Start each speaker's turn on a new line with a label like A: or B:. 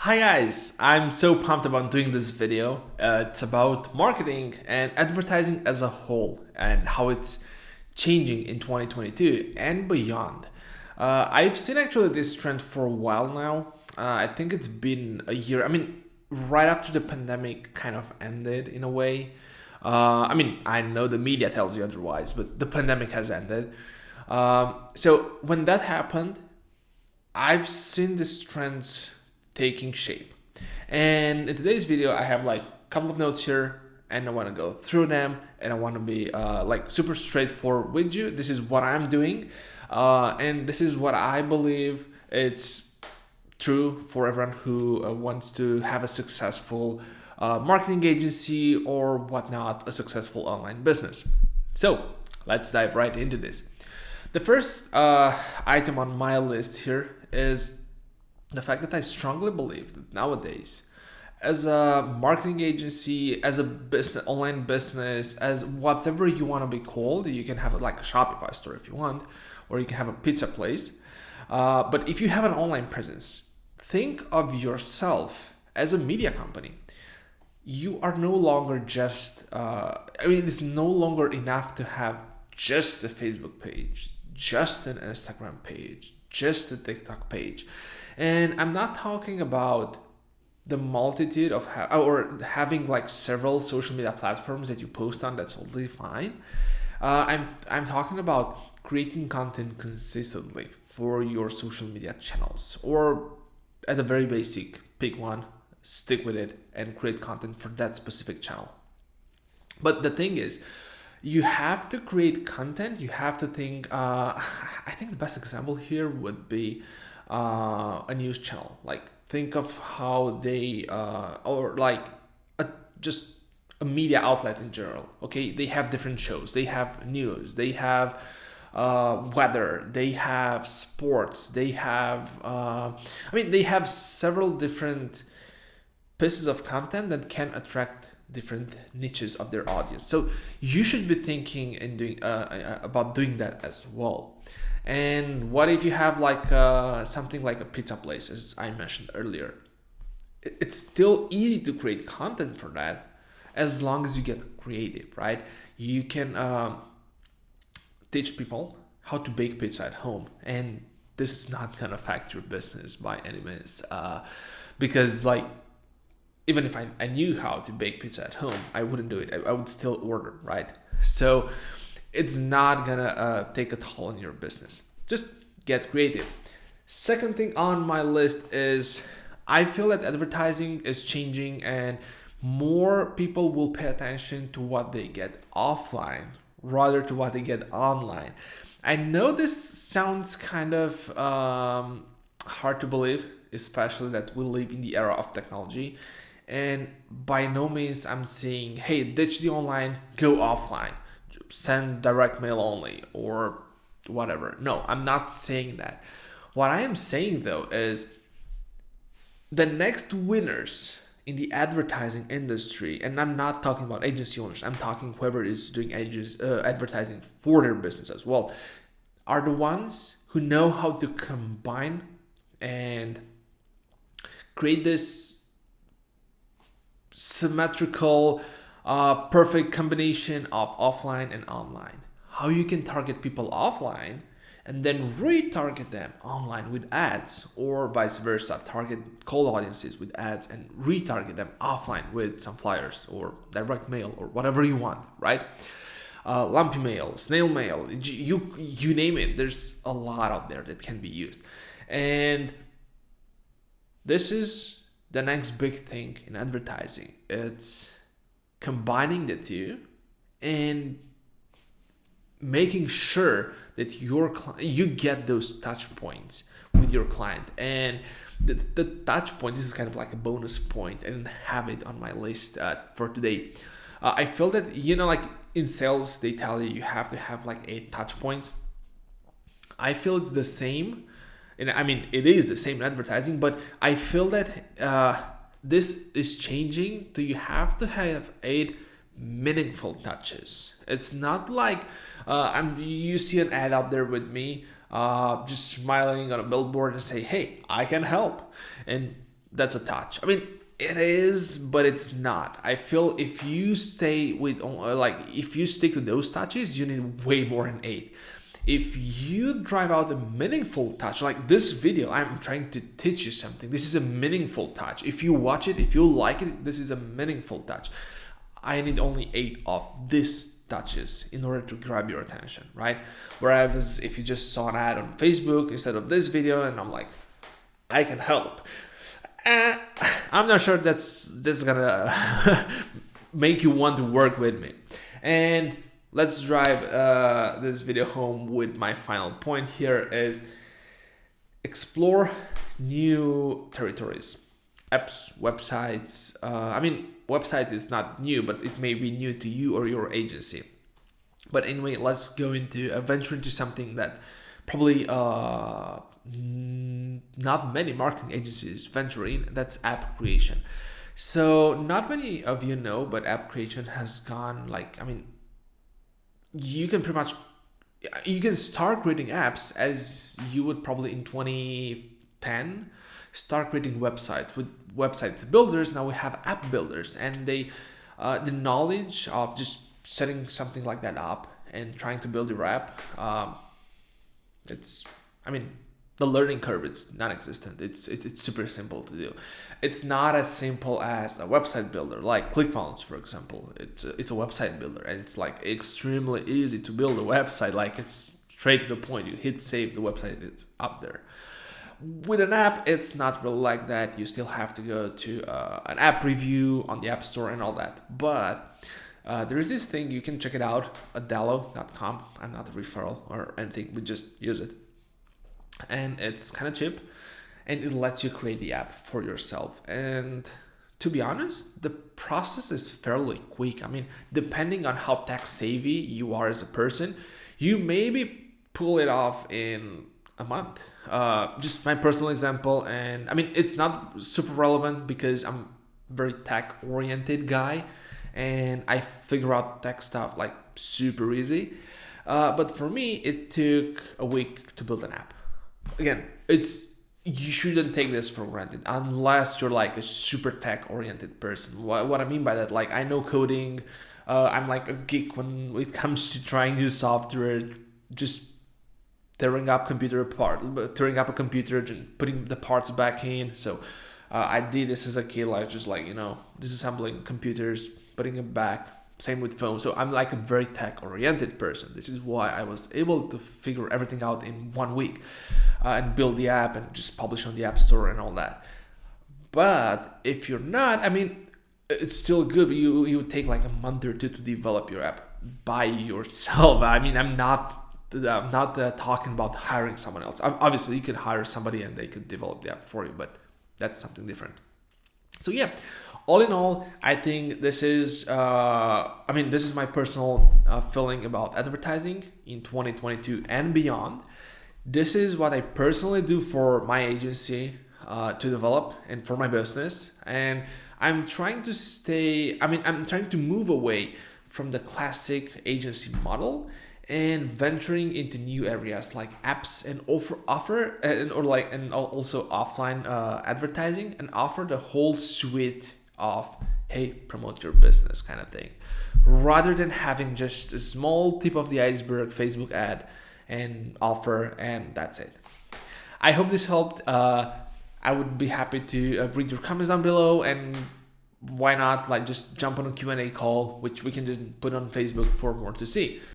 A: Hi guys, I'm so pumped about doing this video. It's about marketing and advertising as a whole and how it's changing in 2022 and beyond. I've seen actually this trend for a while now. I think it's been a year. Right after the pandemic kind of ended in a way. I know the media tells you otherwise, but the pandemic has ended. So when that happened, I've seen this trend taking shape. And in today's video, I have like a couple of notes here and I want to go through them and I want to be like super straightforward with you. This is what I'm doing. And this is what I believe it's true for everyone who wants to have a successful marketing agency or whatnot, a successful online business. So let's dive right into this. The first item on my list here is the fact that I strongly believe that nowadays, as a marketing agency, as a business, online business, as whatever you want to be called, you can have like a Shopify store if you want, or you can have a pizza place. But if you have an online presence, think of yourself as a media company. You are no longer just, it's no longer enough to have just a Facebook page, just an Instagram page, just a TikTok page. And I'm not talking about the multitude of or having like several social media platforms that you post on. That's totally fine. I'm talking about creating content consistently for your social media channels, or at the very basic, pick one, stick with it, and create content for that specific channel. But the thing is, you have to create content. You have to think. I think the best example here would be a news channel. Like think of how they or like just a media outlet in general. Okay, they have different shows. They have news. They have weather. They have sports. They have. They have several different pieces of content that can attract different niches of their audience. So you should be thinking and doing about doing that as well. And what if you have like something like a pizza place, as I mentioned earlier? It's still easy to create content for that, as long as you get creative, right? You can teach people how to bake pizza at home, and this is not gonna affect your business by any means, because like even if I knew how to bake pizza at home, I wouldn't do it. I would still order, right? So it's not gonna take a toll on your business. Just get creative. Second thing on my list is I feel that advertising is changing and more people will pay attention to what they get offline rather to what they get online. I know this sounds kind of hard to believe, especially that we live in the era of technology. And by no means I'm saying, hey, ditch the online, go offline, send direct mail only, or whatever. No, I'm not saying that. What I am saying though is the next winners in the advertising industry, and I'm not talking about agency owners, I'm talking whoever is doing advertising for their business as well, are the ones who know how to combine and create this symmetrical, perfect combination of offline and online. How you can target people offline and then retarget them online with ads, or vice versa, target cold audiences with ads and retarget them offline with some flyers or direct mail or whatever you want, right? Lumpy mail, snail mail, you name it. There's a lot out there that can be used, and this is the next big thing in advertising. It's combining the two and making sure that you get those touch points with your client. And the touch point, this is kind of like a bonus point. I didn't have it on my list for today. I feel that, like in sales, they tell you have to have like 8 touch points. I feel it's the same, and it is the same in advertising, but I feel that this is changing. Do you have to have 8 meaningful touches? It's not like you see an ad out there with me just smiling on a billboard and say, hey, I can help, and that's a touch. I mean, it is, but it's not. I feel if you stay with if you stick to those touches, you need way more than 8. If you drive out a meaningful touch, like this video, I'm trying to teach you something. This is a meaningful touch. If you watch it, if you like it, this is a meaningful touch. I need only 8 of these touches in order to grab your attention, right? Whereas if you just saw an ad on Facebook instead of this video, and I'm like, I can help. I'm not sure that's gonna make you want to work with me. And let's drive this video home with my final point here is explore new territories. Apps, websites. I mean, website is not new, but it may be new to you or your agency. But anyway, let's go into venture into something that probably not many marketing agencies venture in. That's app creation. So not many of you know, but app creation has gone you can start creating apps as you would probably in 2010 start creating websites with websites builders. Now we have app builders, and they the knowledge of just setting something like that up and trying to build your app, the learning curve is non-existent. It's super simple to do. It's not as simple as a website builder like ClickFunnels, for example. It's a website builder, and it's like extremely easy to build a website. Like it's straight to the point. You hit save, the website is up there. With an app, it's not really like that. You still have to go to an app review on the App Store and all that. But there is this thing, you can check it out at Dallo.com. I'm not a referral or anything. We just use it. And it's kind of cheap, and it lets you create the app for yourself. And to be honest, the process is fairly quick. I mean, depending on how tech savvy you are as a person, you maybe pull it off in a month. Just my personal example, and I mean, it's not super relevant because I'm a very tech oriented guy and I figure out tech stuff like super easy. But for me, it took a week to build an app. Again, you shouldn't take this for granted unless you're like a super tech oriented person. What I mean by that, like I know coding, I'm like a geek when it comes to trying new software, just tearing up a computer, putting the parts back in. So I did this as a kid, like just like, disassembling computers, putting it back. Same with phones. So I'm like a very tech oriented person. This is why I was able to figure everything out in 1 week and build the app and just publish on the App Store and all that. But if you're not, I mean, it's still good. But you would take like a month or two to develop your app by yourself. I mean, I'm not talking about hiring someone else. Obviously, you could hire somebody and they could develop the app for you, but that's something different. So yeah, all in all, I think this is my personal feeling about advertising in 2022 and beyond. This is what I personally do for my agency to develop and for my business. And I'm trying to move away from the classic agency model and venturing into new areas like apps and also offline advertising, and offer the whole suite of, hey, promote your business kind of thing, rather than having just a small tip of the iceberg Facebook ad and offer and that's it. I hope this helped. I would be happy to read your comments down below, and why not just jump on a Q&A call, which we can just put on Facebook for more to see.